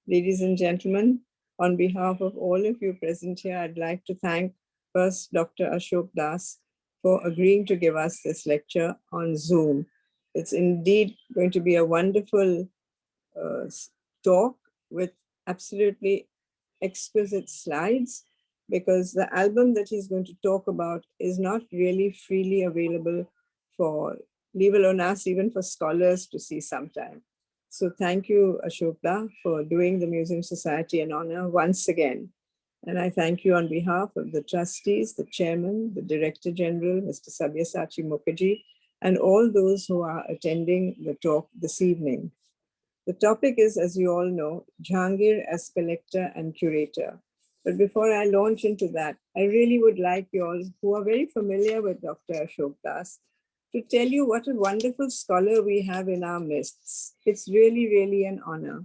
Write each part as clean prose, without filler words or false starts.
Ladies and gentlemen, on behalf of all of you present here, I'd like to thank first Dr. Ashok Das for agreeing to give us this lecture on Zoom. It's indeed going to be a wonderful talk with absolutely exquisite slides, because the album that he's going to talk about is not really freely available for, leave alone us, even for scholars to see sometime. So thank you, Ashokda, for doing the Museum Society an honor once again. And I thank you on behalf of the trustees, the chairman, the director general, Mr. Sabyasachi Mukherjee, and all those who are attending the talk this evening. The topic is, as you all know, Jehangir as collector and curator. But before I launch into that, I really would like you all who are very familiar with Dr. Ashok Das to tell you what a wonderful scholar we have in our midst. It's really, really an honor.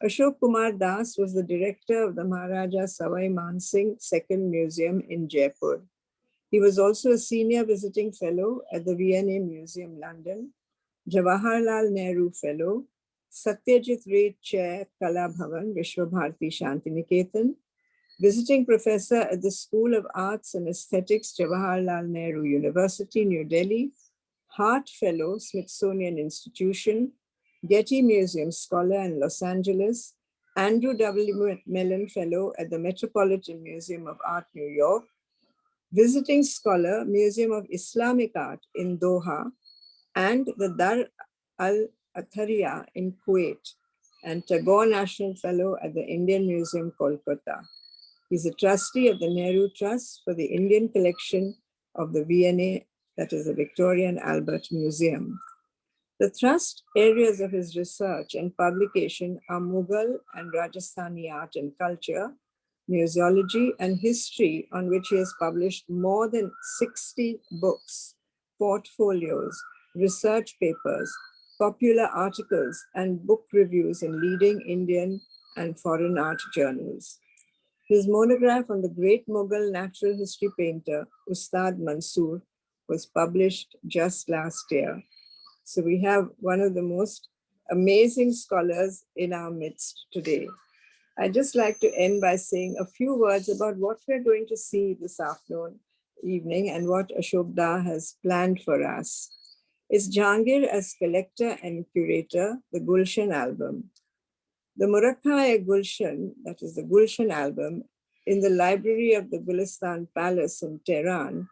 Ashok Kumar Das was the director of the Maharaja Savai Man Singh Second Museum in Jaipur. He was also a senior visiting fellow at the V&A Museum, London, Jawaharlal Nehru Fellow, Satyajit Ray Chair, Kala Bhavan, Vishwa Bharati Shantiniketan, visiting professor at the School of Arts and Aesthetics, Jawaharlal Nehru University, New Delhi, Hart Fellow, Smithsonian Institution, Getty Museum Scholar in Los Angeles, Andrew W. Mellon Fellow at the Metropolitan Museum of Art, New York, visiting scholar, Museum of Islamic Art in Doha, and the Dar al-Atelier in Kuwait, and Tagore National Fellow at the Indian Museum, Kolkata. He's a trustee of the Nehru Trust for the Indian collection of the V&A, that is the Victoria and Albert Museum. The thrust areas of his research and publication are Mughal and Rajasthani art and culture, museology and history, on which he has published more than 60 books, portfolios, research papers, popular articles, and book reviews in leading Indian and foreign art journals. His monograph on the great Mughal natural history painter, Ustād Manṣūr, was published just last year. So we have one of the most amazing scholars in our midst today. I'd just like to end by saying a few words about what we're going to see this evening, and what Ashok Da has planned for us. Is Jehangir as collector and curator, the Gulshan album. The Muraqqah Gulshan, that is the Gulshan album, in the library of the Gulistan Palace in Tehran,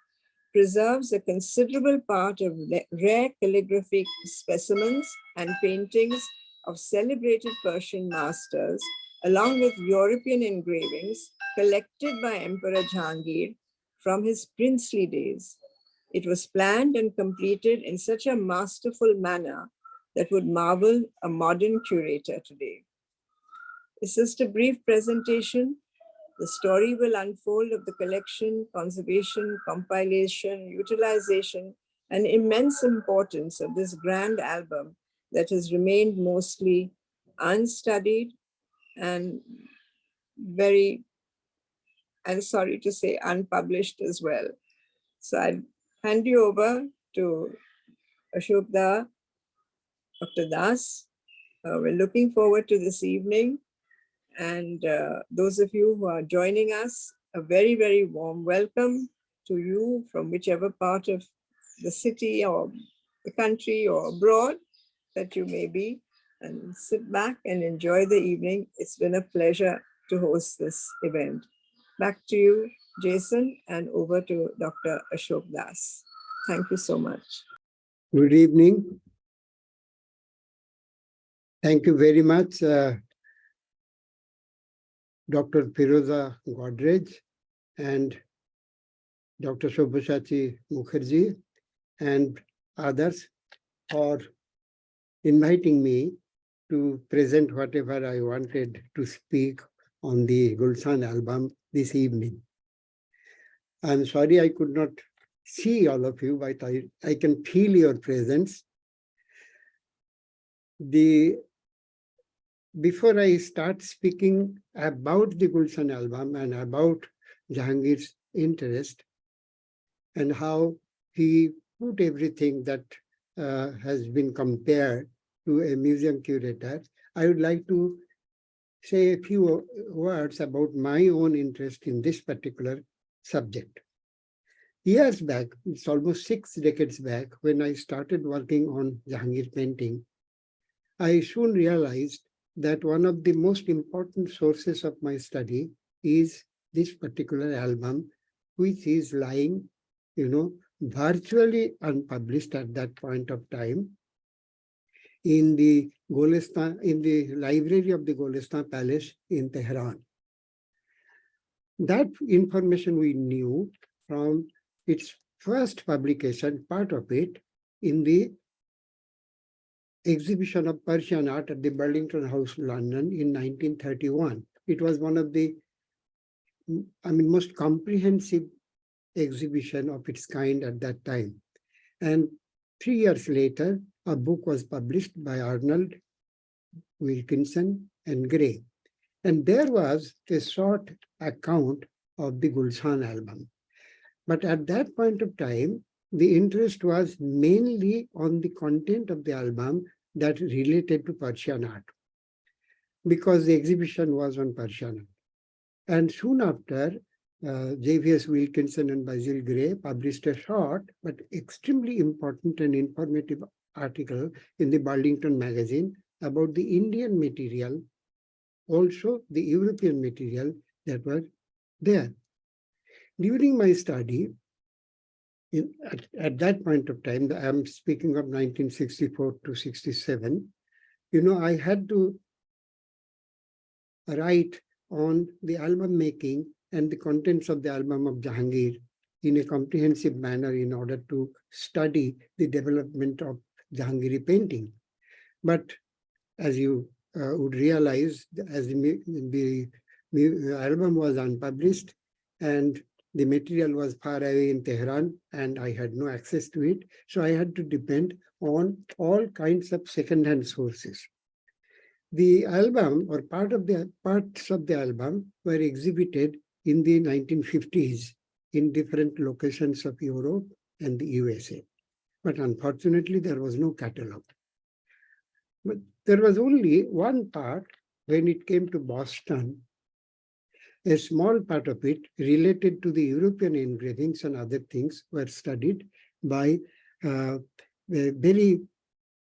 preserves a considerable part of rare calligraphic specimens and paintings of celebrated Persian masters, along with European engravings collected by Emperor Jehangir from his princely days. It was planned and completed in such a masterful manner that would marvel a modern curator today. It's just a brief presentation. The story will unfold of the collection, conservation, compilation, utilization, and immense importance of this grand album that has remained mostly unstudied and very, I'm sorry to say, unpublished as well. So I'll hand you over to Ashok Da, Dr. Das. We're looking forward to this evening. And those of you who are joining us, a very, very warm welcome to you from whichever part of the city or the country or abroad that you may be, and sit back and enjoy the evening. It's been a pleasure to host this event. Back to you, Jason, and over to Dr. Ashok Das. Thank you so much. Good evening. Thank you very much, Dr. Firoza Godrej and Dr. Sabyasachi Mukherjee and others for inviting me to present whatever I wanted to speak on the Gulshan album this evening. I'm sorry I could not see all of you, but I can feel your presence. Before I start speaking about the Gulshan album and about Jehangir's interest and how he put everything that has been compared to a museum curator, I would like to say a few words about my own interest in this particular subject. Years back, it's almost 6 decades back, when I started working on Jehangir painting, I soon realized that one of the most important sources of my study is this particular album, which is lying, virtually unpublished at that point of time in the Gulistan, in the library of the Gulistan Palace in Tehran. That information we knew from its first publication, part of it, in the exhibition of Persian art at the Burlington House, London in 1931. It was one of the, most comprehensive exhibition of its kind at that time. And 3 years later, a book was published by Arnold, Wilkinson, and Gray. And there was a short account of the Gulshan album. But at that point of time, the interest was mainly on the content of the album that related to Persian art, because the exhibition was on Persian art. And soon after, J.V.S. Wilkinson and Basil Gray published a short but extremely important and informative article in the Burlington magazine about the Indian material, also the European material that were there. During my study, at that point of time, I'm speaking of 1964 to 67, I had to write on the album making and the contents of the album of Jehangir in a comprehensive manner in order to study the development of Jehangiri painting. But as you would realize, as the album was unpublished and the material was far away in Tehran and I had no access to it, so I had to depend on all kinds of second-hand sources. The album, or parts of the album, were exhibited in the 1950s in different locations of Europe and the USA. But unfortunately, there was no catalog. But there was only one part when it came to Boston. A small part of it related to the European engravings and other things were studied by a very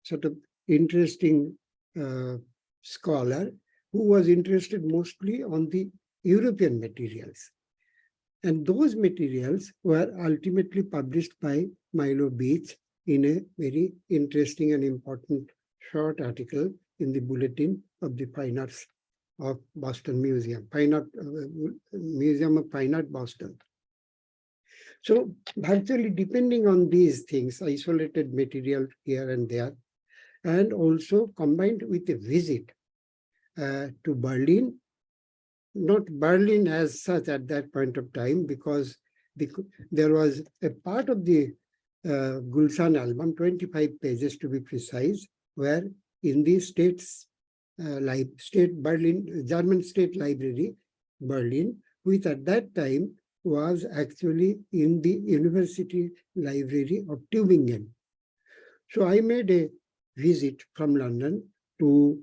sort of interesting scholar who was interested mostly on the European materials. And those materials were ultimately published by Milo Beach in a very interesting and important short article in the Bulletin of the Fine Arts of Boston Museum, Museum of Fine Art, Boston. So virtually depending on these things, isolated material here and there, and also combined with a visit to Berlin, not Berlin as such at that point of time, because there was a part of the Gulshan album, 25 pages to be precise, where in the German State Library, Berlin, which at that time was actually in the University Library of Tübingen. So I made a visit from London to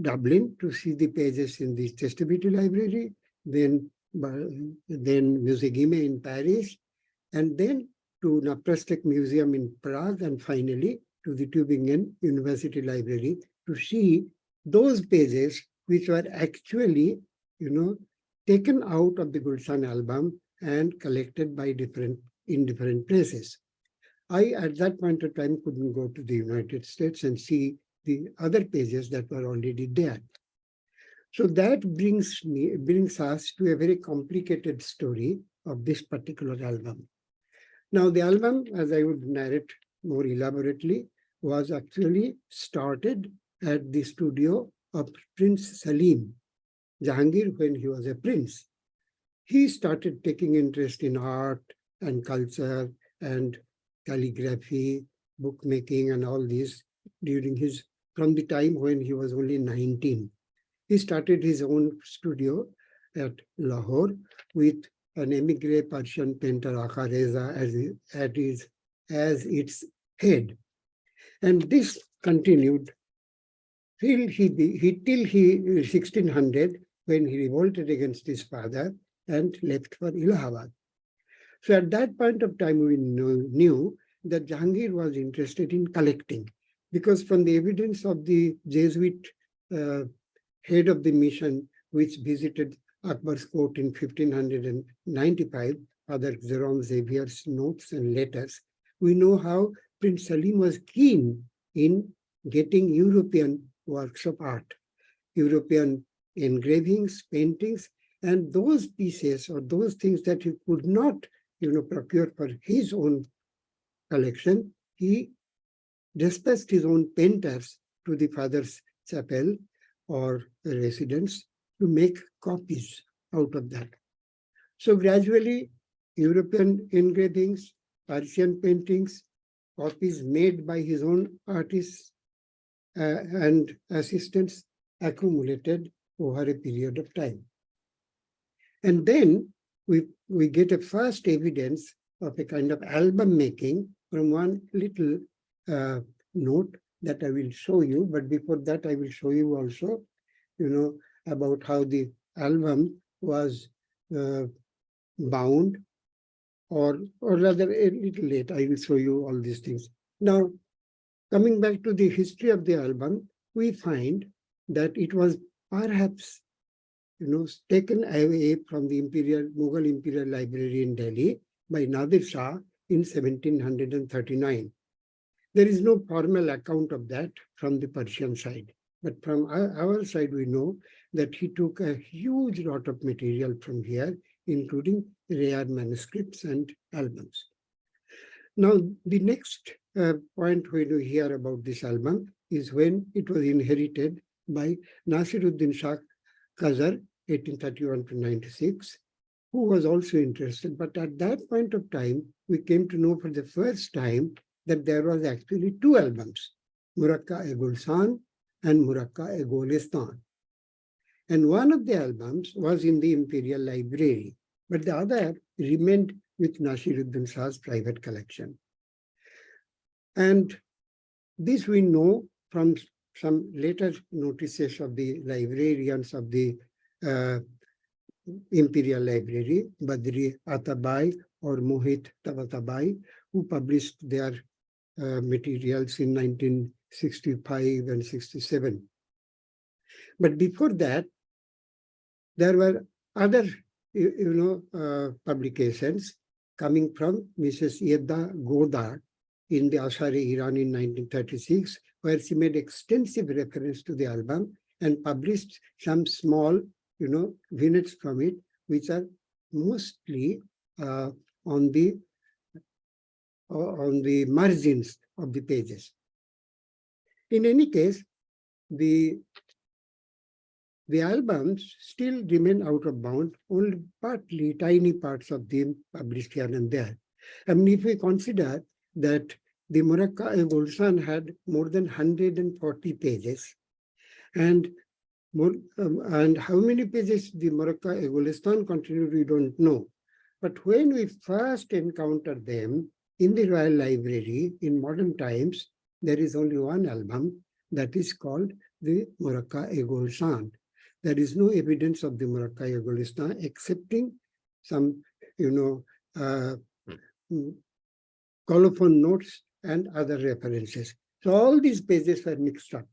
Dublin to see the pages in the Chesterfield Library, then Museum in Paris, and then to Naprastek Museum in Prague, and finally to the Tübingen University Library to see those pages which were actually, taken out of the Gulshan album and collected by in different places. I, at that point of time, couldn't go to the United States and see the other pages that were already there. So that brings us to a very complicated story of this particular album. Now, the album, as I would narrate more elaborately, was actually started at the studio of Prince Salim, Jehangir, when he was a prince. He started taking interest in art and culture and calligraphy, bookmaking, and all these from the time when he was only 19. He started his own studio at Lahore with an emigre Persian painter, Akha Reza, as its head. And this continued till he 1600, when he revolted against his father and left for Allahabad. So at that point of time, we knew that Jehangir was interested in collecting, because from the evidence of the Jesuit head of the mission, which visited Akbar's court in 1595, Father Jerome Xavier's notes and letters, we know how Prince Salim was keen in getting European works of art, European engravings, paintings, and those pieces or those things that he could not, procure for his own collection, he dispatched his own painters to the father's chapel or residence to make copies out of that. So gradually, European engravings, Persian paintings, copies made by his own artists and assistants accumulated over a period of time. And then we get a first evidence of a kind of album making from one little note that I will show you. But before that, I will show you also, about how the album was bound, or rather a little late. I will show you all these things. Now, coming back to the history of the album, we find that it was perhaps taken away from the Mughal Imperial Library in Delhi by Nadir Shah in 1739. There is no formal account of that from the Persian side, but from our side we know that he took a huge lot of material from here, including rare manuscripts and albums. Now, the next point when we hear about this album is when it was inherited by Nasiruddin Shah Khazar, 1831 to 96, who was also interested. But at that point of time, we came to know for the first time that there was actually two albums, Muraqqah Gulshan and Muraqqah Gulistan. And one of the albums was in the Imperial Library, but the other remained with Nasiruddin Shah's private collection. And this we know from some later notices of the librarians of the Imperial Library, Badri Atabai or Mohit Tabatabai, who published their materials in 1965 and 67. But before that, there were other, publications coming from Mrs. Yedda Godar in the Ashari Iran in 1936, where she made extensive reference to the album and published some small, vignettes from it, which are mostly on the margins of the pages. In any case, the albums still remain out of bound, only partly tiny parts of them published here and there. I mean, if we consider that the Muraqqah Gulshan had more than 140 pages, and how many pages the Muraqqah Gulistan continued, we don't know. But when we first encountered them in the Royal Library in modern times, there is only one album that is called the Muraqqah Gulshan. There is no evidence of the Muraqqah Gulistan excepting some, colophon notes and other references. So all these pages were mixed up.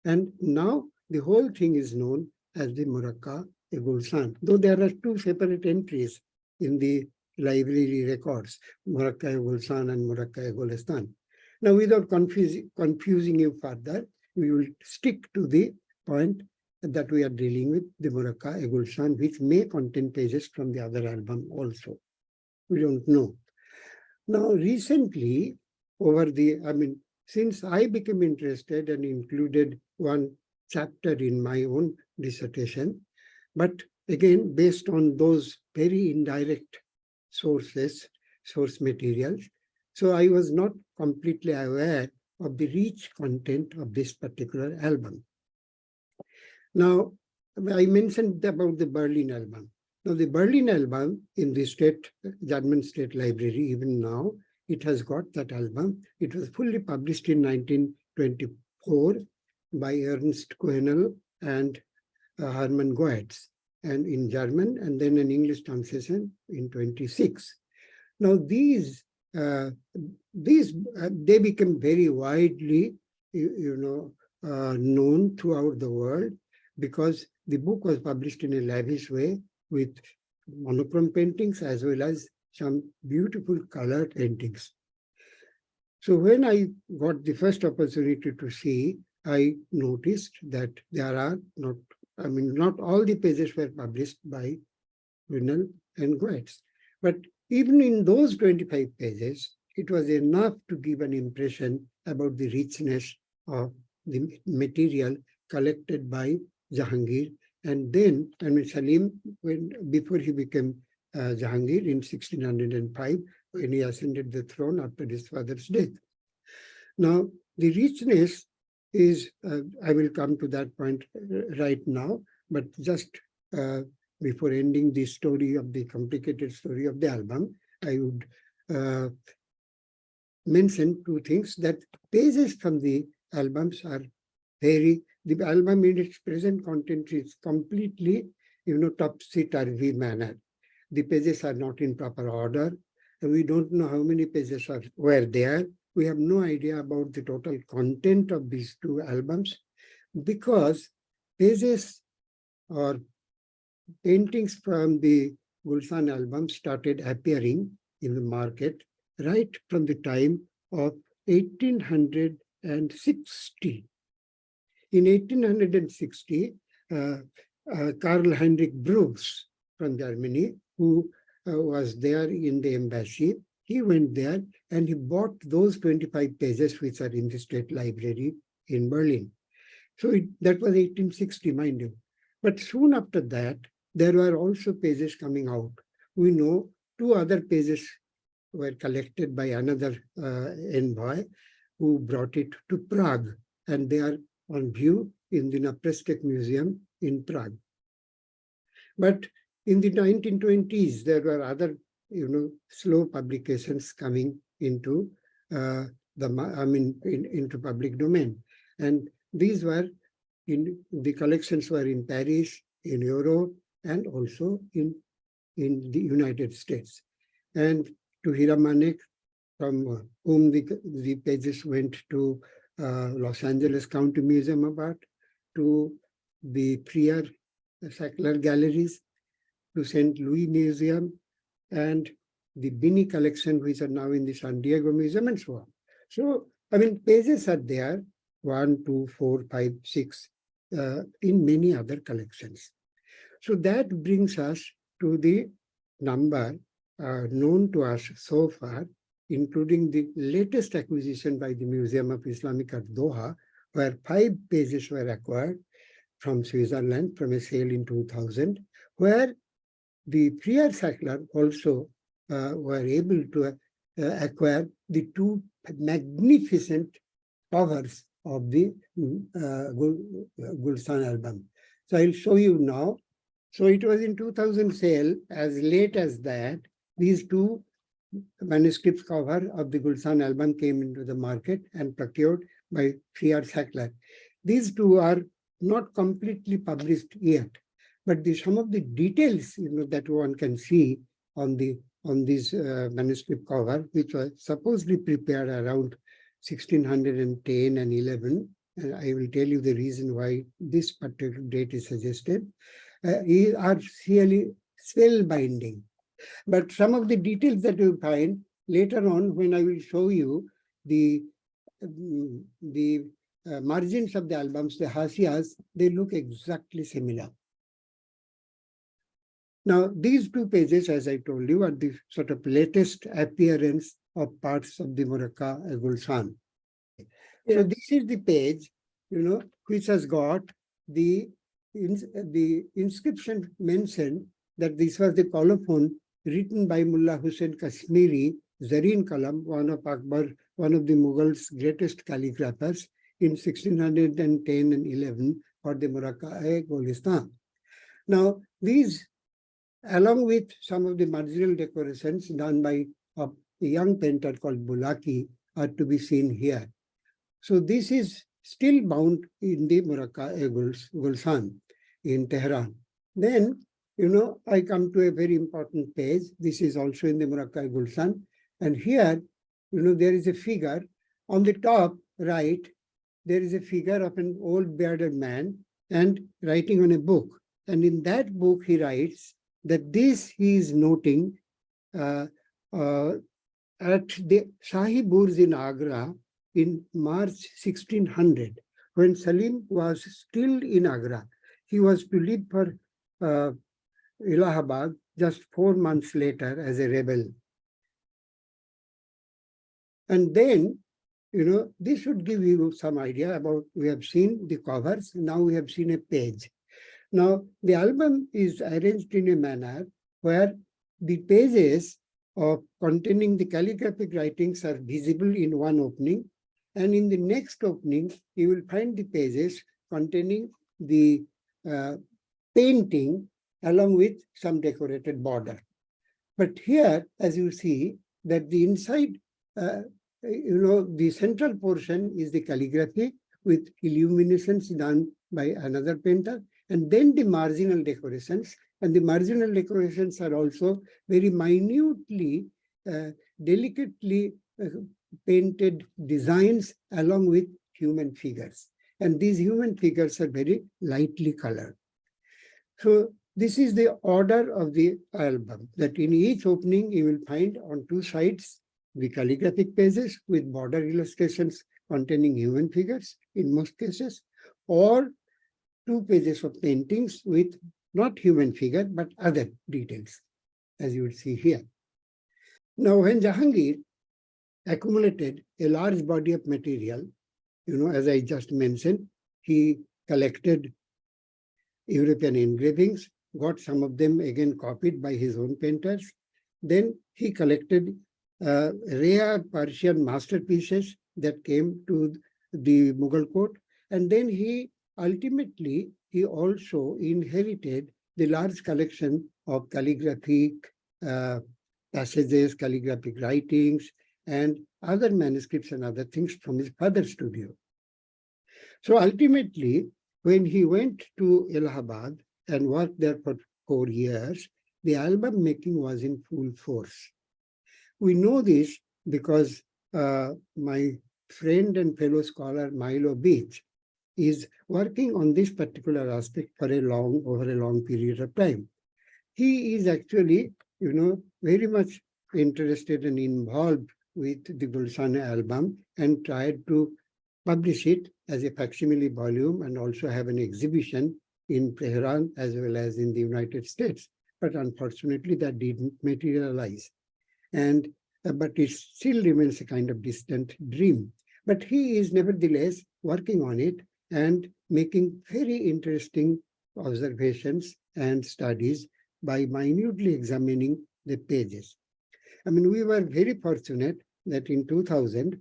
And now the whole thing is known as the Muraqqah Gulshan, though there are two separate entries in the library records, Muraqqah Gulshan and Muraqqah Gulistan. Now, without confusing you further, we will stick to the point that we are dealing with, the Muraqqah Gulshan, which may contain pages from the other album also. We don't know. Now, recently, since I became interested and included one chapter in my own dissertation, but again, based on those very indirect source materials, so I was not completely aware of the rich content of this particular album. Now, I mentioned about the Berlin album. Now, the Berlin album in the German State Library, even now, it has got that album. It was fully published in 1924 by Ernst Kuhnel and Hermann Goetz, and in German, and then an English translation in 26. Now these they became very widely, known throughout the world, because the book was published in a lavish way with monochrome paintings as well as some beautiful color paintings. So when I got the first opportunity to see, I noticed that there are not all the pages were published by Kuhnel and Goetz, but even in those 25 pages, it was enough to give an impression about the richness of the material collected by Jehangir. And then, Salim, before he became Jehangir in 1605, when he ascended the throne after his father's death. Now, the richness is, I will come to that point right now, but just before ending the story of the complicated story of the album, I would mention two things, that pages from the albums are the album in its present content is completely, topsy-turvy manner. The pages are not in proper order. We don't know how many pages were there. We have no idea about the total content of these two albums, because pages or paintings from the Gulshan album started appearing in the market right from the time of 1860. In 1860, Karl Heinrich Brugsch from Germany, who was there in the embassy, he went there and he bought those 25 pages which are in the State Library in Berlin. So that was 1860, mind you. But soon after that, there were also pages coming out. We know two other pages were collected by another envoy who brought it to Prague, and they are on view in the Napreskek Museum in Prague. But in the 1920s, there were other, slow publications coming into into public domain, and these were the collections were in Paris, in Europe, and also in the United States. And to Hiramanek, from whom the pages went to Los Angeles County Museum of Art, to the Prier Sackler Galleries, to St. Louis Museum, and the Binney collection, which are now in the San Diego Museum, and so on. So, pages are there, 1, 2, 4, 5, 6, in many other collections. So that brings us to the number known to us so far, including the latest acquisition by the Museum of Islamic Art, Doha, where 5 pages were acquired from Switzerland from a sale in 2000, where the Prier Sackler also were able to acquire the 2 magnificent covers of the Gulshan album. So I'll show you now. So it was in 2000 sale, as late as that, these 2 manuscript cover of the Gulshan album came into the market and procured by Prier Sackler. These 2 are not completely published yet, but some of the details that one can see on this manuscript cover, which was supposedly prepared around 1610 and 11, and I will tell you the reason why this particular date is suggested, are really spellbinding. But some of the details that you find later on, when I will show you the margins of the albums, the hasiyas, they look exactly similar. Now, these 2 pages, as I told you, are the sort of latest appearance of parts of the Muraqqah Gulshan. Yeah. So this is the page, which has got the inscription mentioned that this was the colophon written by Mullah Hussain Kashmiri, Zareen Kalam, one of the Mughals' greatest calligraphers, in 1610 and 11 for the Muraqqah Gulistan. Now, these, along with some of the marginal decorations done by a young painter called Bulaki, are to be seen here. So this is still bound in the Muraqqah Gulshan in Tehran. Then, I come to a very important page. This is also in the Muraqqah Gulshan. And here, there is a figure on the top right. There is a figure of an old bearded man and writing on a book. And in that book, he writes that this he is noting at the Shahi Burj in Agra in March 1600, when Salim was still in Agra. He was to leave for Allahabad just 4 months later as a rebel. And then, this should give you some idea about, we have seen the covers, now we have seen a page. Now, the album is arranged in a manner where the pages of containing the calligraphic writings are visible in one opening, and in the next opening, you will find the pages containing the painting along with some decorated border. But here, as you see, that the inside, the central portion is the calligraphy with illuminations done by another painter, and then the marginal decorations. And the marginal decorations are also very minutely, delicately painted designs along with human figures. And these human figures are very lightly colored. So this is the order of the album, that in each opening you will find on 2 sides the calligraphic pages with border illustrations containing human figures in most cases, or 2 pages of paintings with not human figure, but other details, as you will see here. Now, when Jehangir accumulated a large body of material, as I just mentioned, he collected European engravings, got some of them again copied by his own painters. Then he collected rare Persian masterpieces that came to the Mughal court. And then he also inherited the large collection of calligraphic passages, calligraphic writings, and other manuscripts and other things from his father's studio. So ultimately, when he went to Allahabad and worked there for 4 years, the album making was in full force. We know this because my friend and fellow scholar Milo Beach is working on this particular aspect for over a long period of time. He is actually, very much interested and involved with the Gulshan album and tried to publish it as a facsimile volume and also have an exhibition in Tehran as well as in the United States. But unfortunately, that didn't materialize. But it still remains a kind of distant dream. But he is nevertheless working on it and making very interesting observations and studies by minutely examining the pages. We were very fortunate that in 2000,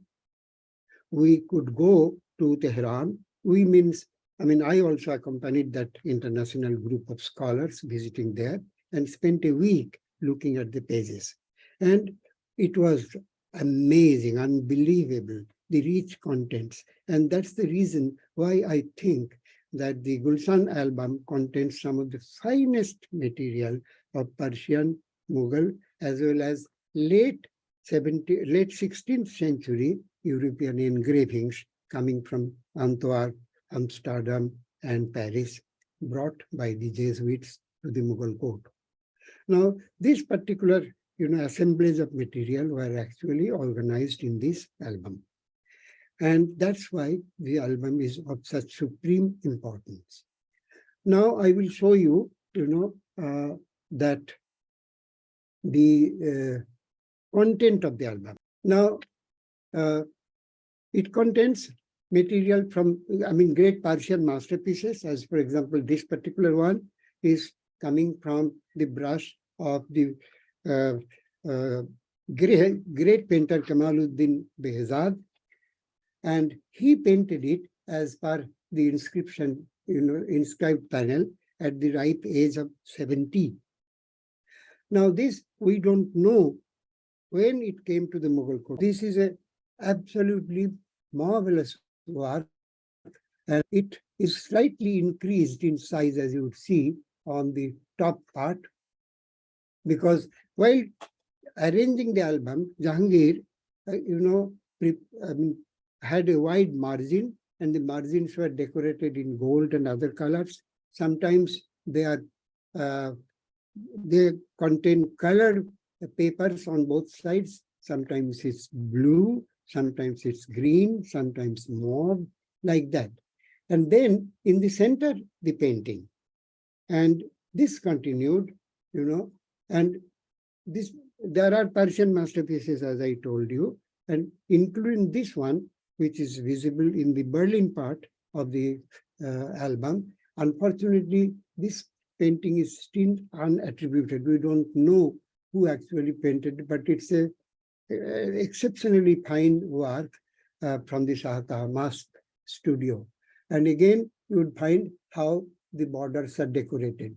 we could go to Tehran. I also accompanied that international group of scholars visiting there and spent a week looking at the pages. And it was amazing, unbelievable, the rich contents. And that's the reason why I think that the Gulshan album contains some of the finest material of Persian, Mughal, as well as late 16th century European engravings coming from Antwerp, Amsterdam, and Paris, brought by the Jesuits to the Mughal court. Now, this particular assemblage of material were actually organized in this album. And that's why the album is of such supreme importance. Now I will show you, that the content of the album. Now, it contains material from, great Persian masterpieces, as for example, this particular one is coming from the brush of the great painter Kamaluddin Behzad, and he painted it as per the inscription, inscribed panel at the ripe age of 70. Now this, we don't know when it came to the Mughal court. This is an absolutely marvelous work And it is slightly increased in size, as you would see on the top part, because while arranging the album, Jehangir, had a wide margin, and the margins were decorated in gold and other colors. Sometimes they contain colored papers on both sides. Sometimes it's blue, sometimes it's green, sometimes mauve, like that. And then in the center, the painting. And this continued, and there are Persian masterpieces, as I told you, and including this one, which is visible in the Berlin part of the album. Unfortunately, this painting is still unattributed. We don't know who actually painted it, but it's a exceptionally fine work from the Shah Tahmasp studio. And again, you would find how the borders are decorated.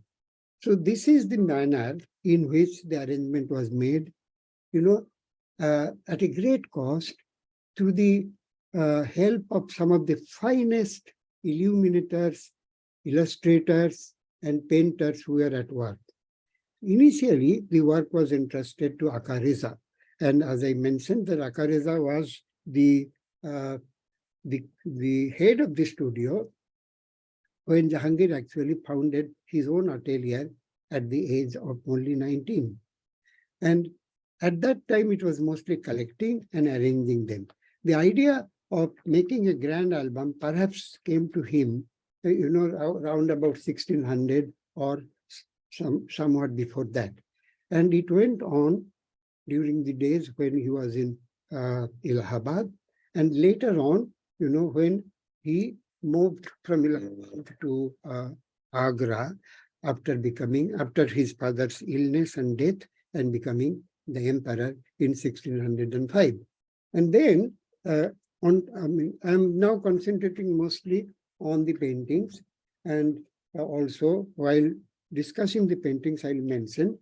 So this is the manner in which the arrangement was made, at a great cost, through the help of some of the finest illuminators, illustrators, and painters who were at work. Initially, the work was entrusted to Aka Reza. And as I mentioned, that Aka Reza was the head of the studio when Jehangir actually founded his own atelier at the age of only 19. And at that time, it was mostly collecting and arranging them. The idea of making a grand album perhaps came to him, around about 1600 or somewhat before that. And it went on during the days when he was in Allahabad, and later on, when he moved from Allahabad to Agra after his father's illness and death, and becoming the emperor in 1605. And then I'm now concentrating mostly on the paintings, and also while discussing the paintings, I'll mention,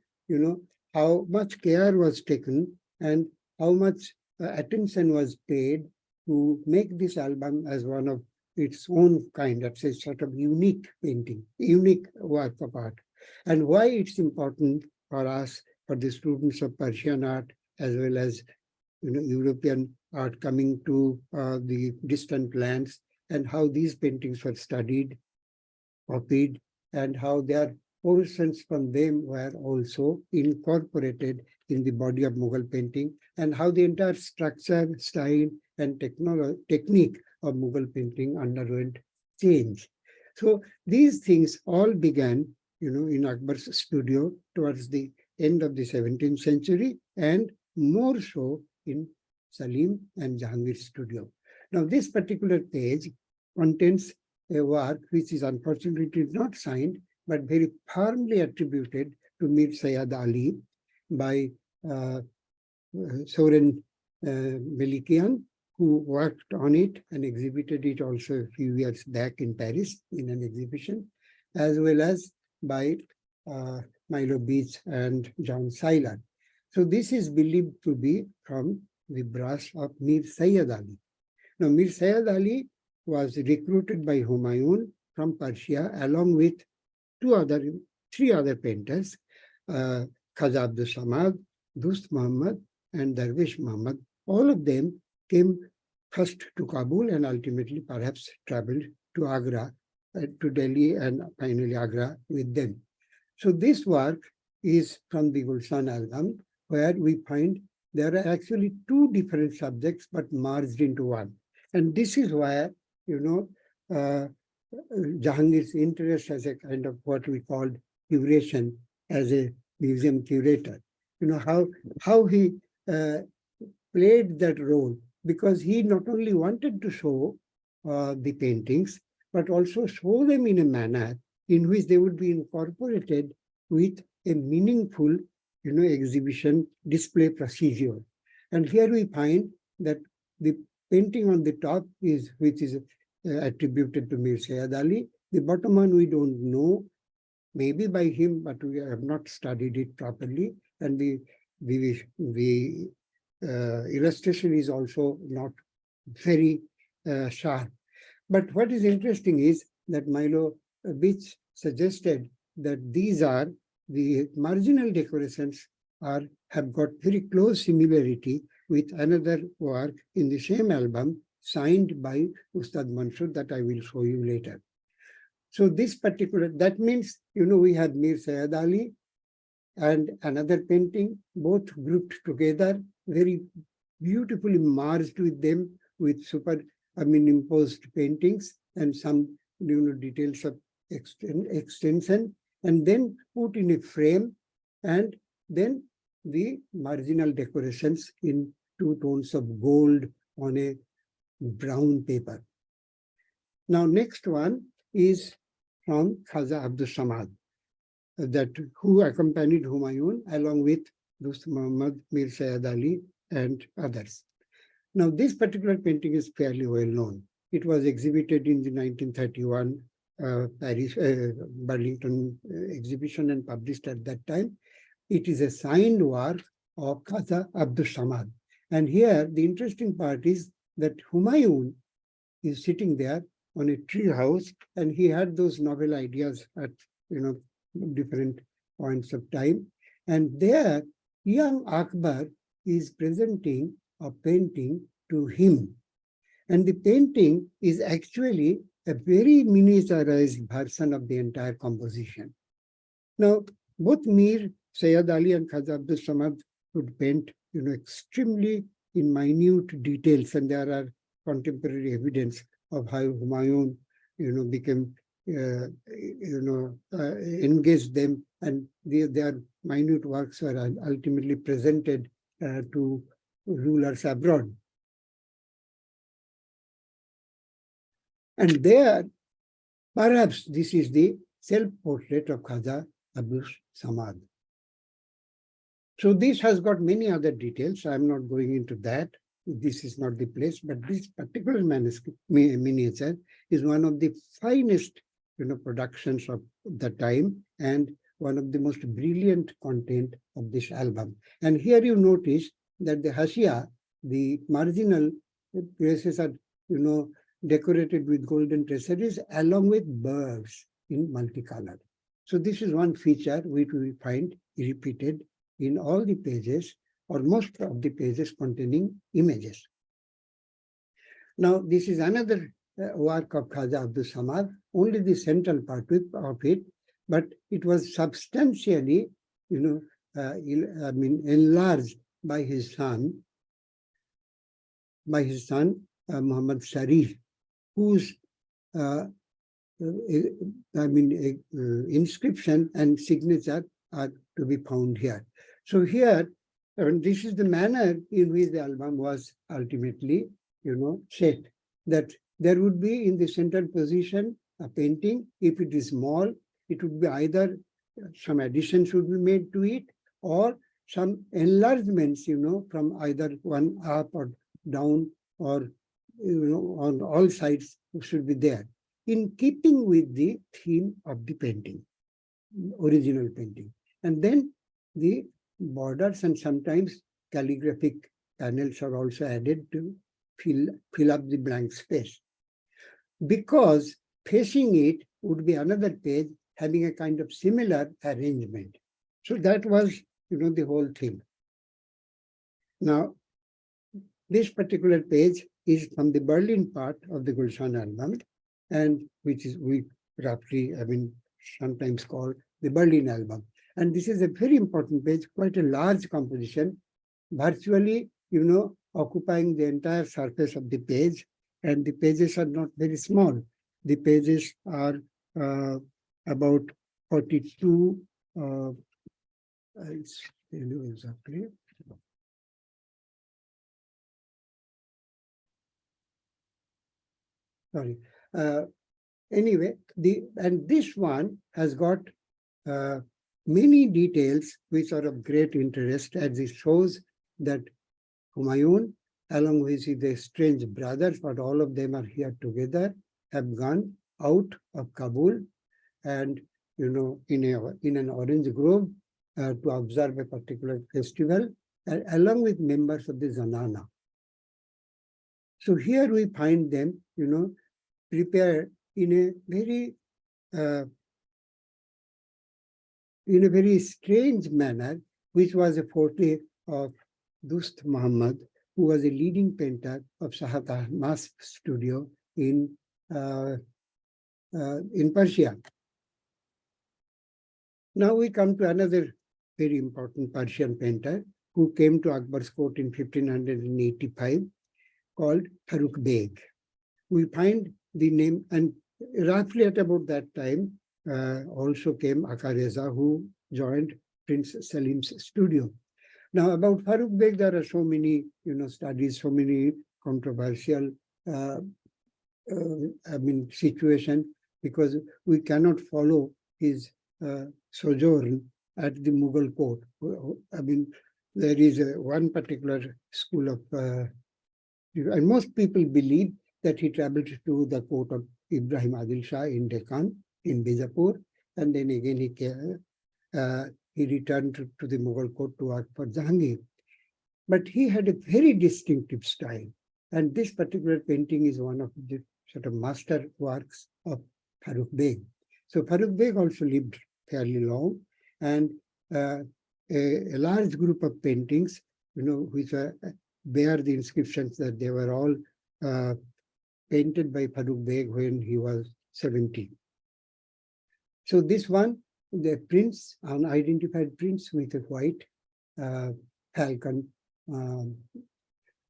how much care was taken and how much attention was paid to make this album as one of its own kind. That's a sort of unique painting, unique work of art. And why it's important for us, for the students of Persian art, as well as European art coming to the distant lands, and how these paintings were studied, copied, and how their portions from them were also incorporated in the body of Mughal painting, and how the entire structure, style, and technique of Mughal painting underwent change. So these things all began, in Akbar's studio towards the end of the 17th century, and more so in Salim and Jehangir's studio. Now, this particular page contains a work which is unfortunately not signed, but very firmly attributed to Mir Sayyad Ali by Soren Melikian, who worked on it and exhibited it also a few years back in Paris in an exhibition, as well as by Milo Beach and John Seiler. So this is believed to be from the brush of Mir Sayyad Ali. Now, Mir Sayyad Ali was recruited by Humayun from Persia along with three other painters, Khaja Abdul Samad, Dust Muhammad, and Darwish Muhammad. All of them came first to Kabul and ultimately perhaps traveled to Agra, to Delhi, and finally Agra with them. So this work is from the Gulshan album, where we find there are actually two different subjects but merged into one. And this is why, Jehangir's interest as a kind of what we called curation as a museum curator. How he played that role, because he not only wanted to show the paintings, but also show them in a manner in which they would be incorporated with a meaningful, exhibition display procedure. And here we find that the painting on the top which is attributed to Mir Sayyad Ali. The bottom one we don't know, maybe by him, but we have not studied it properly. And the illustration is also not very sharp. But what is interesting is that Milo Beach suggested that these are the marginal decorations have got very close similarity with another work in the same album signed by Ustād Manṣūr that I will show you later. So this particular, that means, we have Mir Sayyid Ali and another painting, both grouped together, very beautifully merged with them with imposed paintings and some details of extension, and then put in a frame, and then the marginal decorations in 2 tones of gold on a brown paper. Now, next one is from Khaja Abdul Samad, who accompanied Humayun along with Dost Muhammad, Mir Sayyid Ali, and others. Now, this particular painting is fairly well known. It was exhibited in the 1931 Paris Burlington exhibition and published at that time. It is a signed work of Khaja Abdul Samad. And here, the interesting part is that Humayun is sitting there on a tree house, and he had those novel ideas at different points of time. And there, young Akbar is presenting a painting to him. And the painting is actually a very miniaturized version of the entire composition. Now, both Mir Sayyid Ali and Khaja Abdul Samad could paint, extremely in minute details, and there are contemporary evidence of how Humayun, became, engaged them, and their minute works were ultimately presented to rulers abroad. And there, perhaps this is the self-portrait of Khaja Abdul Samad. So this has got many other details. I'm not going into that. This is not the place, but this particular miniature is one of the finest, productions of the time, and one of the most brilliant content of this album. And here you notice that the hashiya, the marginal places are, decorated with golden traceries along with birds in multicolor. So this is one feature which we find repeated in all the pages, or most of the pages containing images. Now, this is another work of Khaja Abdul Samad, only the central part of it, but it was substantially, enlarged by his son, Muhammad Sharif, whose inscription and signature are to be found here. So here, this is the manner in which the album was ultimately, set, that there would be in the central position a painting. If it is small, it would be either some additions should be made to it, or some enlargements, from either one up or down, or on all sides should be there, in keeping with the theme of the painting, original painting. And then the borders and sometimes calligraphic panels are also added to fill up the blank space. Because facing it would be another page having a kind of similar arrangement. So that was, the whole thing. Now, this particular page is from the Berlin part of the Gulshan album, and which is we roughly, sometimes called the Berlin album. And this is a very important page, quite a large composition, virtually, occupying the entire surface of the page. And the pages are not very small. The pages are about 42, I'll tell you exactly. Sorry. Anyway, this one has got many details which are of great interest, as it shows that Humayun, along with his strange brothers, but all of them are here together, have gone out of Kabul and, in an orange grove to observe a particular festival, along with members of the Zanana. So here we find them, prepared in a very strange manner, which was a forte of Dost Muhammad, who was a leading painter of Shah Tahmasp studio in Persia. Now we come to another very important Persian painter who came to Akbar's court in 1585, called Farrukh Beg. We find the name, and roughly at about that time also came Aka Reza, who joined Prince Salim's studio. Now about Farrukh Beg, there are so many studies, so many controversial situation, because we cannot follow his sojourn at the Mughal court. There is one particular school of, and most people believe that he traveled to the court of Ibrahim Adil Shah in Deccan, in Bijapur, and then again he returned to the Mughal court to work for Jehangir. But he had a very distinctive style, and this particular painting is one of the sort of master works of Farrukh Beg. So Farrukh Beg also lived fairly long, and a large group of paintings, which bear the inscriptions that they were all painted by Farrukh Beg when he was 17. So this one, the prince, unidentified prince with a white falcon.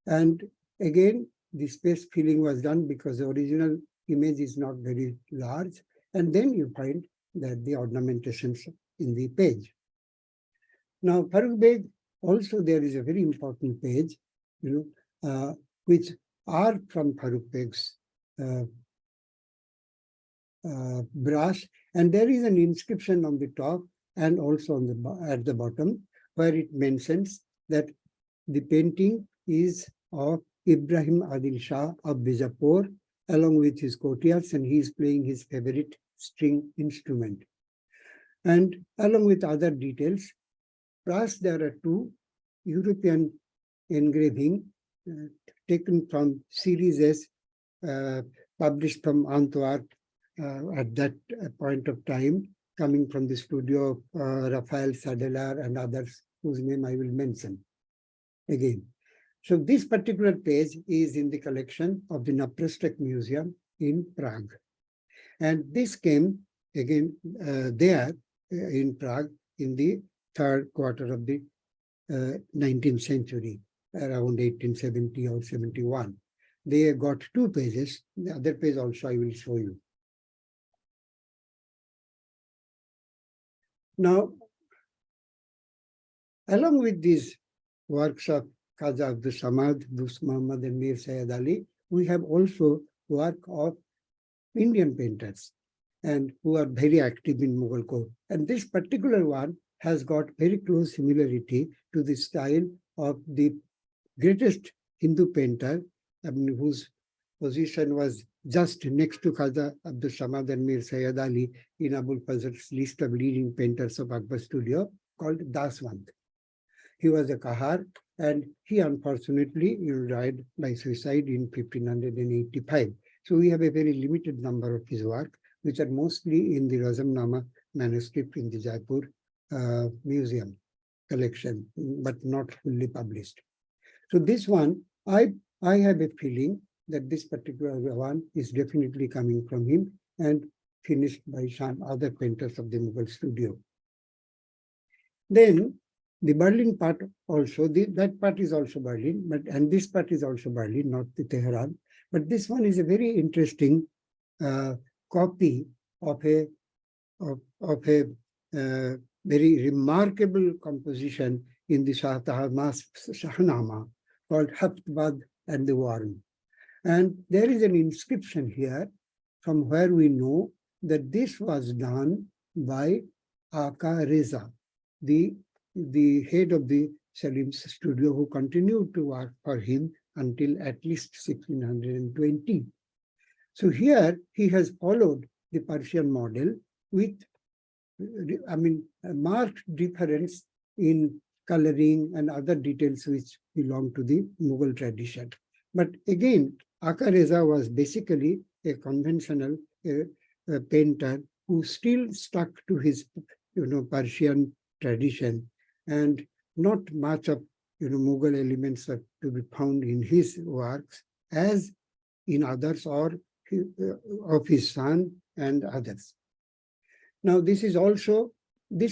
And again, the space filling was done because the original image is not very large. And then you find that the ornamentations in the page. Now, Farrukh Beg, also there is a very important page, which are from Farrukh Beg's brass, and there is an inscription on the top and also on at the bottom, where it mentions that the painting is of Ibrahim Adil Shah of Bijapur, along with his courtiers, and he is playing his favorite string instrument. And along with other details, plus there are two European engraving taken from series S, published from Antwerp at that point of time, coming from the studio of Raphael Sadeler and others, whose name I will mention again. So this particular page is in the collection of the Naprostek Museum in Prague. And this came again there in Prague in the third quarter of the 19th century, around 1870 or 71. They got two pages. The other page also I will show you. Now, along with these works of Khaja Abdul Samad, Dost Muhammad, and Mir Sayyid Ali, we have also work of Indian painters, and who are very active in Mughal court. And this particular one has got very close similarity to the style of the greatest Hindu painter, whose position was just next to Khaja Abdul Samad and Mir Sayyid Ali in Abul Fazl's list of leading painters of Akbar studio, called Daswant. He was a Kahar, and he unfortunately died by suicide in 1585. So we have a very limited number of his work, which are mostly in the Razamnama manuscript in the Jaipur Museum collection, but not fully published. So this one, I have a feeling that this particular one is definitely coming from him and finished by some other painters of the Mughal studio. Then the Berlin part also, that part is also Berlin, and this part is also Berlin, not the Tehran. But this one is a very interesting copy of a very remarkable composition in the Shah Tahmasp's Shahnama called Haftbad and the Worm. And there is an inscription here from where we know that this was done by Aka Reza, the head of the Salim's studio, who continued to work for him until at least 1620. So here he has followed the Persian model with, a marked difference in coloring and other details which belong to the Mughal tradition. But again, Aka Reza was basically a conventional painter who still stuck to his, Persian tradition, and not much of, Mughal elements are to be found in his works as in others or of his son and others. Now, this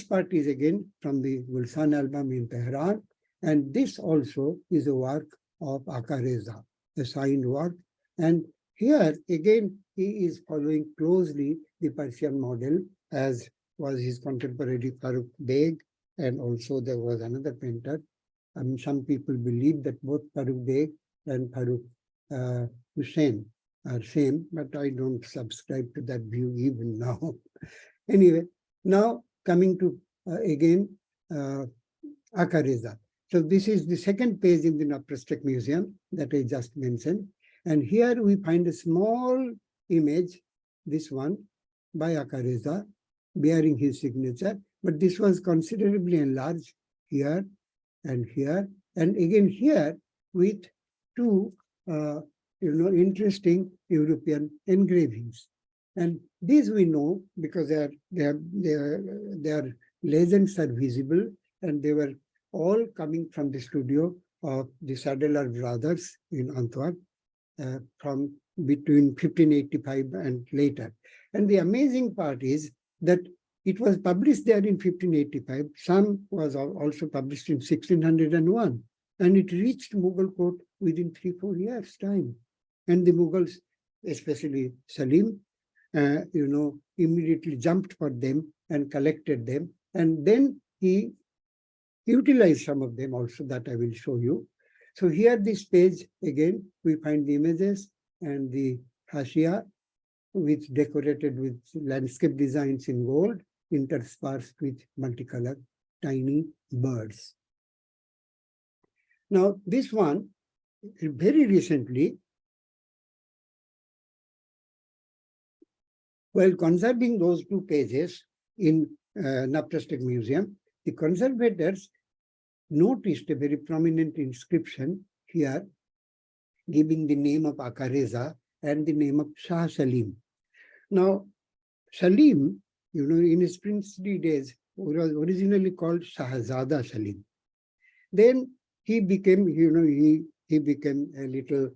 part is again from the Gulshan album in Tehran, and this also is a work of Aka Reza, a signed work. And here again, he is following closely the Persian model, as was his contemporary Farrukh Beg, and also there was another painter. Some people believe that both Farrukh Beg and Farrukh Hussain are same, but I don't subscribe to that view even now. Anyway, now coming to again Aka Reza. So this is the second page in the Naprastek Museum that I just mentioned. And here we find a small image, this one, by Aka Reza, bearing his signature. But this was considerably enlarged here and here. And again here with two interesting European engravings. And these we know because their legends are visible, and they were all coming from the studio of the Sadeler brothers in Antwerp from between 1585 and later. And the amazing part is that it was published there in 1585. Some was also published in 1601, and it reached Mughal court within 3-4 years' time. And the Mughals, especially Salim, immediately jumped for them and collected them. And then he utilized some of them also, that I will show you. So here, this page, again, we find the images and the hashia, which decorated with landscape designs in gold, interspersed with multicolored tiny birds. Now, this one, very recently, while conserving those two pages in Naprastek Museum, the conservators noticed a very prominent inscription here, giving the name of Aka Reza and the name of Shah Salim. Now, Salim, in his princely days, was originally called Shahzada Salim. Then he became, he became a little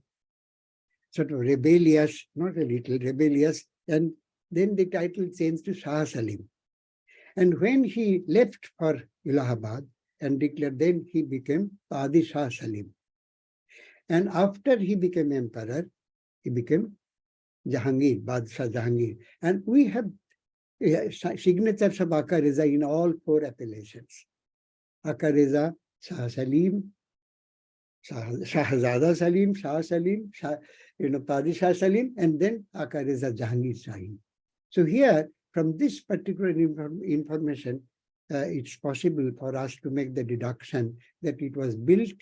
sort of rebellious, not a little, rebellious, and then the title changed to Shah Salim. And when he left for Allahabad and declared, then he became Adi Shah Salim. And after he became emperor, he became Jehangir, Badshah Jehangir. And we have signatures of Aka Reza in all 4 appellations. Aka Reza, Shah Salim, Shahzada Salim, Shah Salim, Padishah Salim, and then Aka Reza Jehangir Shahi. So here, from this particular information, it's possible for us to make the deduction that it was built,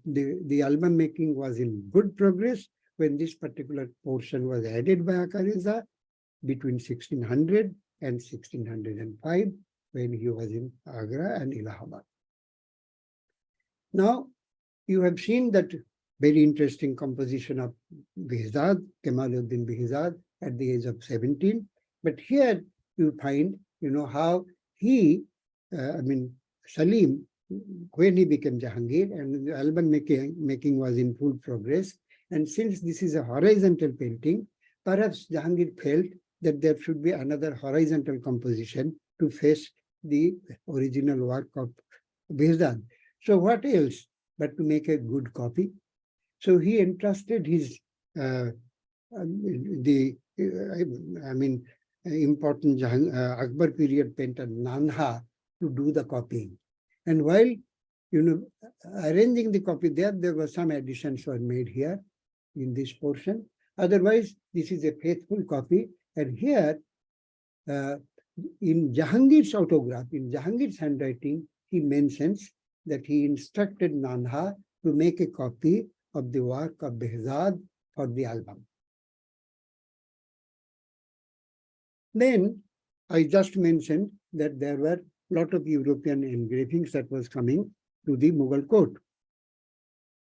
the album making was in good progress when this particular portion was added by Aka Reza between 1600 and 1605, when he was in Agra and Allahabad. Now, you have seen that very interesting composition of Behzad, Kamaluddin Behzad, at the age of 17. But here you find, how he, Salim, when he became Jehangir, and the album making was in full progress. And since this is a horizontal painting, perhaps Jehangir felt that there should be another horizontal composition to face the original work of Behzad. So what else but to make a good copy? So he entrusted his important Akbar period painter Nanha to do the copying. And while arranging the copy there were some additions were made here in this portion. Otherwise, this is a faithful copy. And here, in Jehangir's autograph, in Jehangir's handwriting, he mentions that he instructed Nanha to make a copy of the work of Behzad for the album. Then I just mentioned that there were a lot of European engravings that was coming to the Mughal court.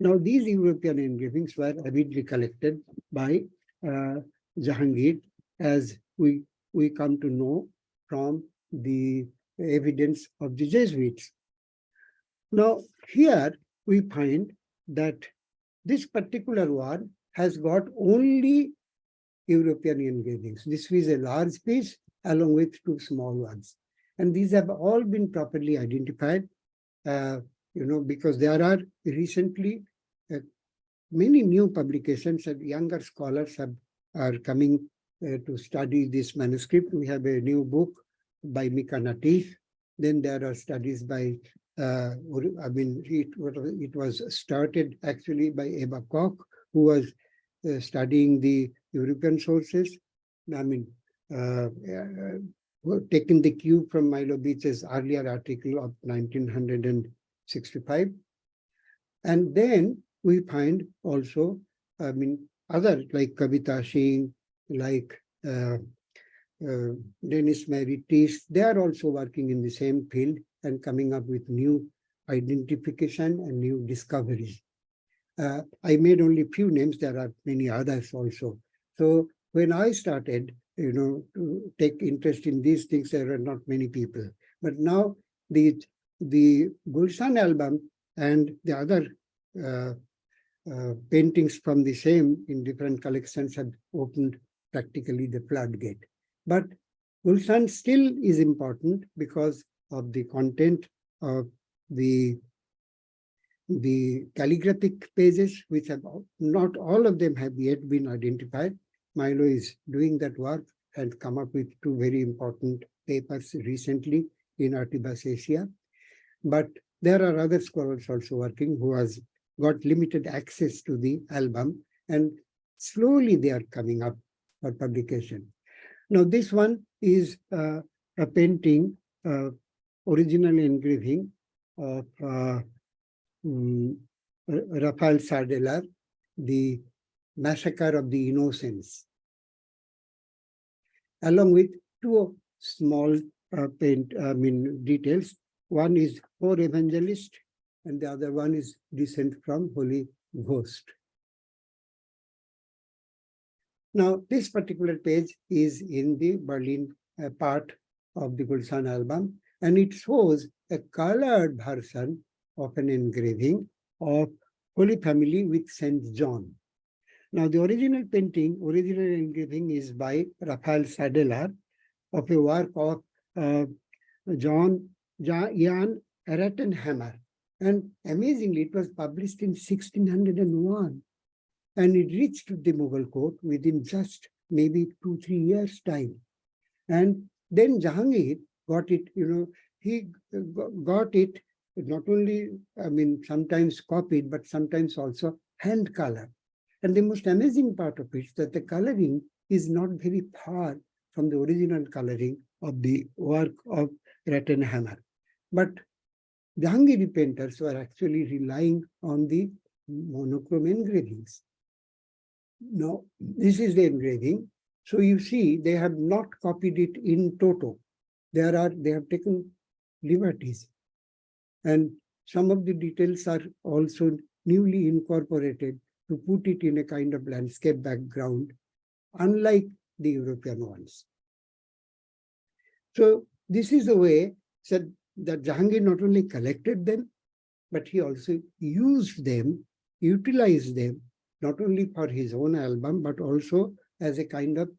Now, these European engravings were avidly collected by Jehangir, as we come to know from the evidence of the Jesuits. Now, here we find that this particular one has got only European engravings. This is a large piece along with two small ones. And these have all been properly identified, because there are recently many new publications and younger scholars are coming to study this manuscript. We have a new book by Mika Natif. Then there are studies by, it was started actually by Eva Koch, who was studying the European sources. Taking the cue from Milo Beach's earlier article of 1965. And then we find also, other like Kavita Singh, like Dennis Meritis, they are also working in the same field and coming up with new identification and new discoveries. I made only few names, there are many others also. So when I started, to take interest in these things, there are not many people. But now the Gulshan album and the other paintings from the same in different collections have opened practically the floodgate. But Gulshan still is important because of the content of the calligraphic pages, which have not all of them have yet been identified. Milo is doing that work and come up with two very important papers recently in Artibus Asia. But there are other scholars also working who has got limited access to the album, and slowly they are coming up for publication. Now this one is a painting, original engraving of Raphael Sardelar, the Massacre of the Innocents, along with two small details. One is Four Evangelists, and the other one is Descent from Holy Ghost. Now, this particular page is in the Berlin part of the Gulshan album, and it shows a colored version of an engraving of Holy Family with Saint John. Now, the original engraving is by Raphael Sardelar of a work of Jan Rattenhammer. And amazingly, it was published in 1601. And it reached the Mughal court within just maybe 2-3 years' time. And then Jehangir got it, he got it not only, sometimes copied, but sometimes also hand colored. And the most amazing part of it is that the coloring is not very far from the original coloring of the work of Rattenhammer. But Jehangiri painters were actually relying on the monochrome engravings. Now, this is the engraving. So you see, they have not copied it in toto. They have taken liberties. And some of the details are also newly incorporated to put it in a kind of landscape background, unlike the European ones. So this is the way that Jehangir not only collected them, but he also used them, utilized them, not only for his own album, but also as a kind of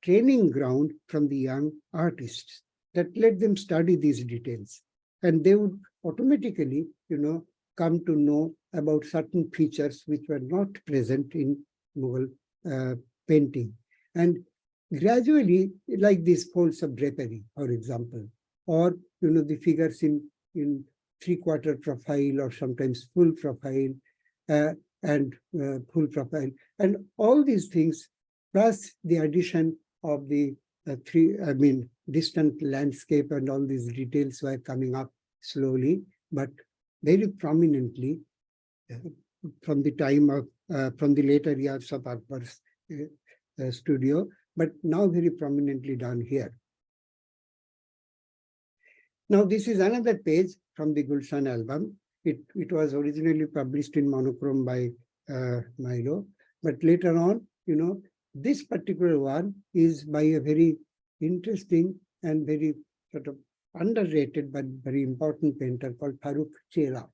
training ground from the young artists that let them study these details. And they would automatically, come to know about certain features which were not present in Mughal painting. And gradually, like these folds of drapery, for example, or, the figures in three-quarter profile or sometimes full profile, and full profile. And all these things, plus the addition of the distant landscape and all these details were coming up slowly, but very prominently from the time of, from the later years of Akbar's studio, but now very prominently done here. Now, this is another page from the Gulshan album. It was originally published in monochrome by Milo, but later on, this particular one is by a very interesting and very sort of underrated but very important painter called Farooq Chela.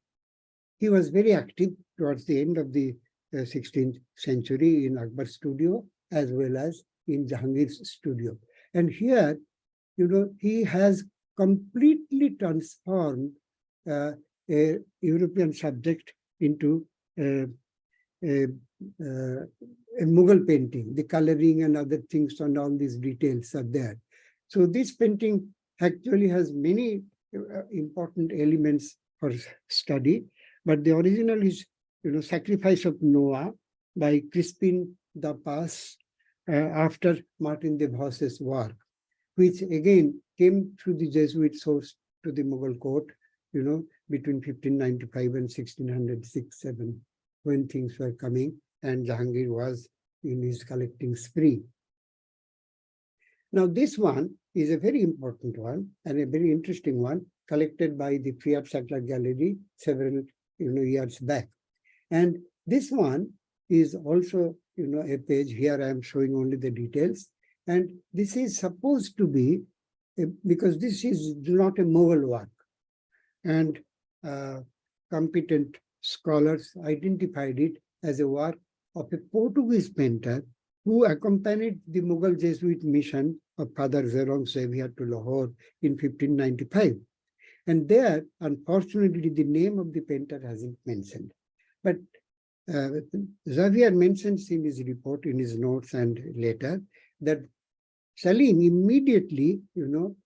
He was very active towards the end of the 16th century in Akbar's studio as well as in Jehangir's studio. And here, he has completely transformed a European subject into a Mughal painting. The coloring and other things and all these details are there. So this painting actually has many important elements for study, but the original is, Sacrifice of Noah by Crispin de Paz after Martin de Vos's work, which again came through the Jesuit source to the Mughal court, between 1595 and 1606-7, when things were coming and Jehangir was in his collecting spree. Now, this one is a very important one and a very interesting one, collected by the Free Art Sackler Gallery several years back. And this one is also a page. Here I am showing only the details. And this is supposed to be, because this is not a Mughal work. And competent scholars identified it as a work of a Portuguese painter who accompanied the Mughal Jesuit mission of Father Jerome Xavier to Lahore in 1595. And there, unfortunately, the name of the painter hasn't mentioned. But Xavier mentions in his report, in his notes and later, that Salim immediately,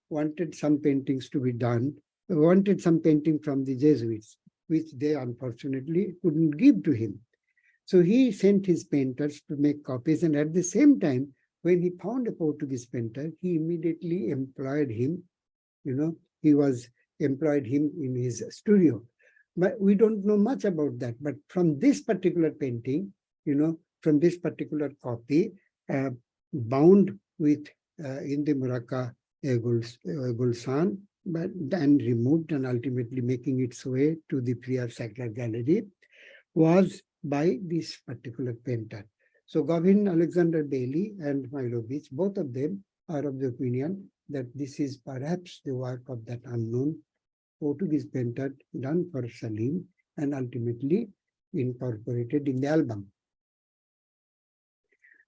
wanted some paintings to be done, wanted some painting from the Jesuits, which they unfortunately couldn't give to him. So he sent his painters to make copies, and at the same time, when he found a Portuguese painter, he immediately employed him. He was employed him in his studio. But we don't know much about that. But from this particular painting, from this particular copy, bound with in the Muraqqah Gulshan, but then removed and ultimately making its way to the Free Art Sackler Gallery, was by this particular painter. So Gavin Alexander Bailey and Milovich, both of them are of the opinion that this is perhaps the work of that unknown Portuguese painter done for Salim and ultimately incorporated in the album.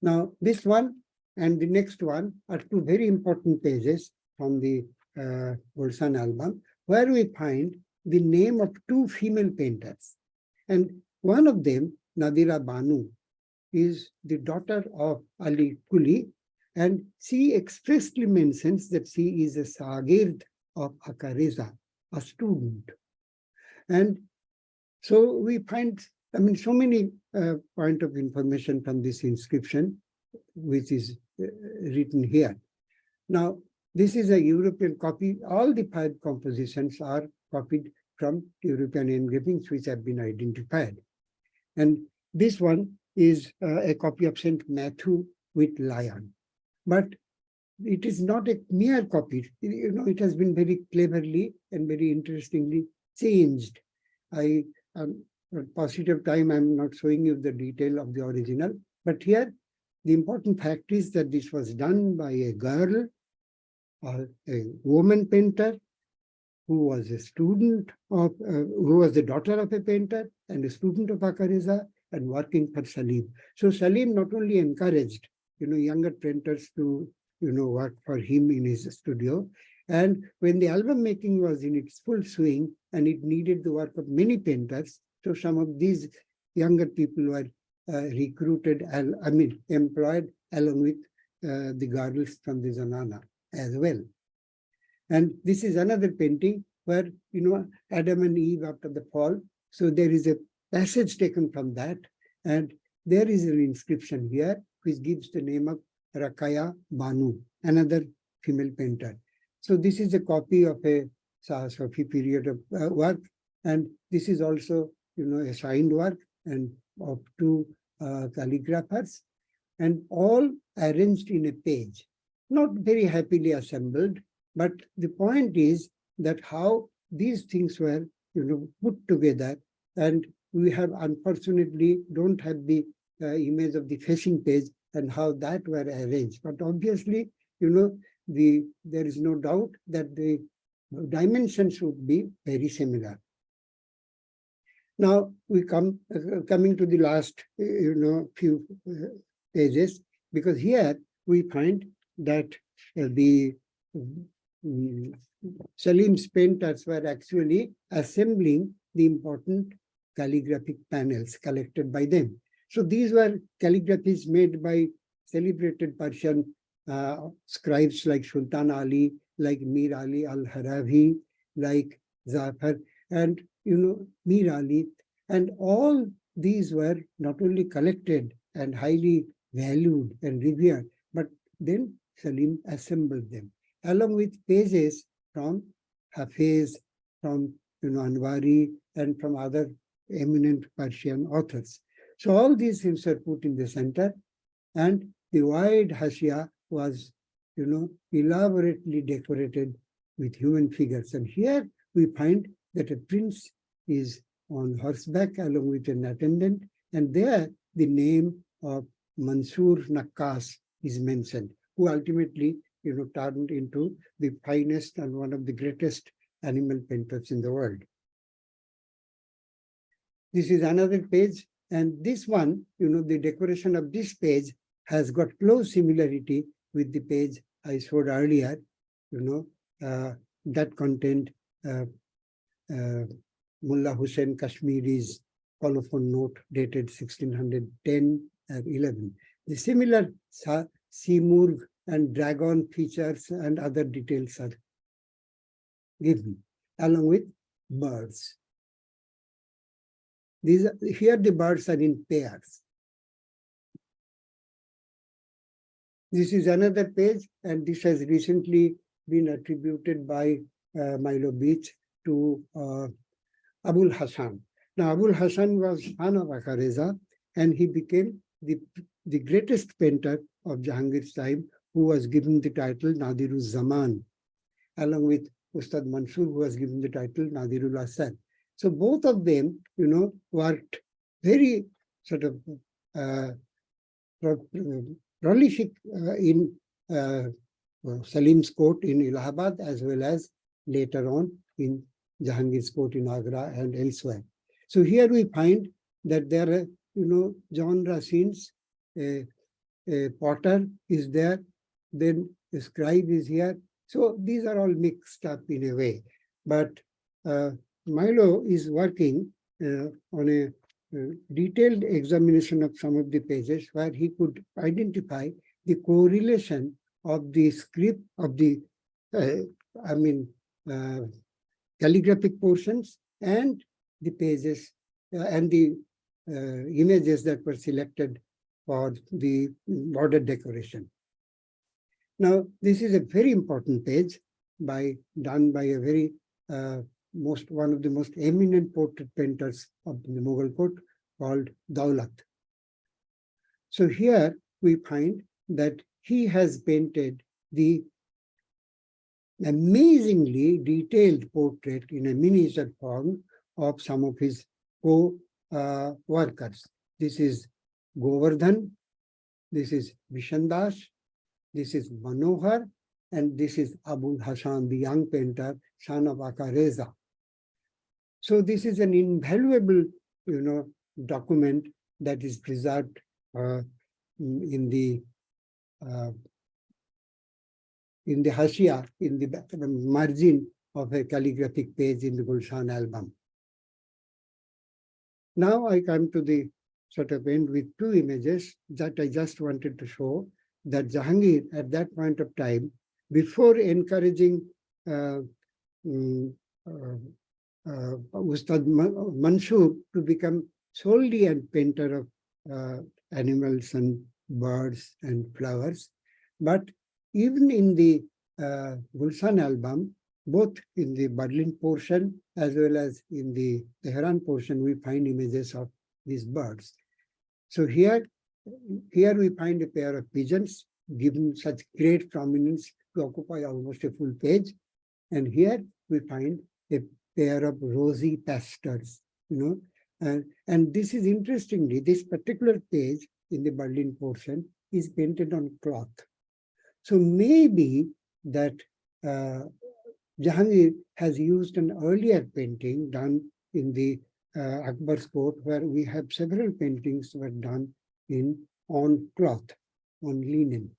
Now, this one and the next one are two very important pages from the Gulshan album, where we find the name of two female painters. And one of them, Nadira Banu, is the daughter of Ali Kuli, and she expressly mentions that she is a Sagird of Akareza, a student. And so we find, so many point of information from this inscription, which is written here. Now, this is a European copy. All the 5 compositions are copied from European engravings which have been identified. And this one is a copy of St. Matthew with lion. But it is not a mere copy. It has been very cleverly and very interestingly changed. At positive time, I'm not showing you the detail of the original. But here, the important fact is that this was done by a girl, a woman painter, who was a student of, who was the daughter of a painter and a student of Akareza and working for Salim. So Salim not only encouraged, younger painters to, work for him in his studio. And when the album making was in its full swing and it needed the work of many painters, so some of these younger people were recruited, employed along with the girls from the Zanana as well. And this is another painting where, Adam and Eve after the fall. So there is a passage taken from that. And there is an inscription here, which gives the name of Rakaya Banu, another female painter. So this is a copy of a Sahasafi period of work. And this is also, a signed work and of 2 calligraphers, and all arranged in a page, not very happily assembled. But the point is that how these things were, put together, and we have unfortunately don't have the image of the facing page, and how that were arranged. But obviously, there is no doubt that the dimensions would be very similar. Now we coming to the last, few pages, because here we find that the Salim's painters were actually assembling the important calligraphic panels collected by them. So these were calligraphies made by celebrated Persian scribes like Sultan Ali, like Mir Ali al-Haravi, like Zafar, and Mir Ali. And all these were not only collected and highly valued and revered, but then Salim assembled them, along with pages from Hafiz, from Anwari, and from other eminent Persian authors. So all these things are put in the center, and the wide hashiya was, elaborately decorated with human figures. And here we find that a prince is on horseback along with an attendant, and there the name of Manṣūr Naqqas is mentioned, who ultimately, turned into the finest and one of the greatest animal painters in the world. This is another page, and this one, the decoration of this page has got close similarity with the page I showed earlier, that contained Mullah Hussain Kashmiri's colophon note dated 1610-11. The similar Simurg and dragon features and other details are given, along with birds. Here the birds are in pairs. This is another page, and this has recently been attributed by Milo Beach to Abul Hasan. Now, Abul Hasan was son of Aka Reza, and he became the greatest painter of Jehangir's time, who was given the title Nadirul Zaman, along with Ustād Manṣūr, who was given the title Nadirul Asad. So both of them, worked very sort of prolific in Salim's court in Allahabad, as well as later on in Jehangir's court in Agra and elsewhere. So here we find that there are, genre scenes. A potter is there, then a scribe is here. So these are all mixed up in a way. But Milo is working on a detailed examination of some of the pages where he could identify the correlation of the script of the, calligraphic portions and the pages and the images that were selected for the border decoration. Now, this is a very important page done by a very one of the most eminent portrait painters of the Mughal court, called Daulat. So here we find that he has painted the amazingly detailed portrait in a miniature form of some of his co-workers. This is Govardhan, this is Vishandas, this is Manohar, and this is Abul Hasan, the young painter, son of Aka Reza. So this is an invaluable, document that is preserved in the hashiya, in the margin of a calligraphic page in the Gulshan album. Now I come to the sort of end with two images that I just wanted to show that Jehangir at that point of time, before encouraging Ustād Manṣūr to become solely a painter of animals and birds and flowers, but even in the Gulshan album, both in the Berlin portion as well as in the Tehran portion, we find images of these birds. So here we find a pair of pigeons given such great prominence to occupy almost a full page. And here we find a pair of rosy pastors, and this is interestingly, this particular page in the Berlin portion is painted on cloth. So maybe that Jehangir has used an earlier painting done in the Akbar's court, where we have several paintings were done on cloth, on linen.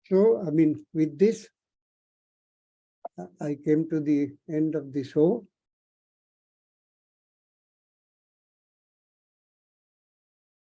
So, I mean, with this, I came to the end of the show.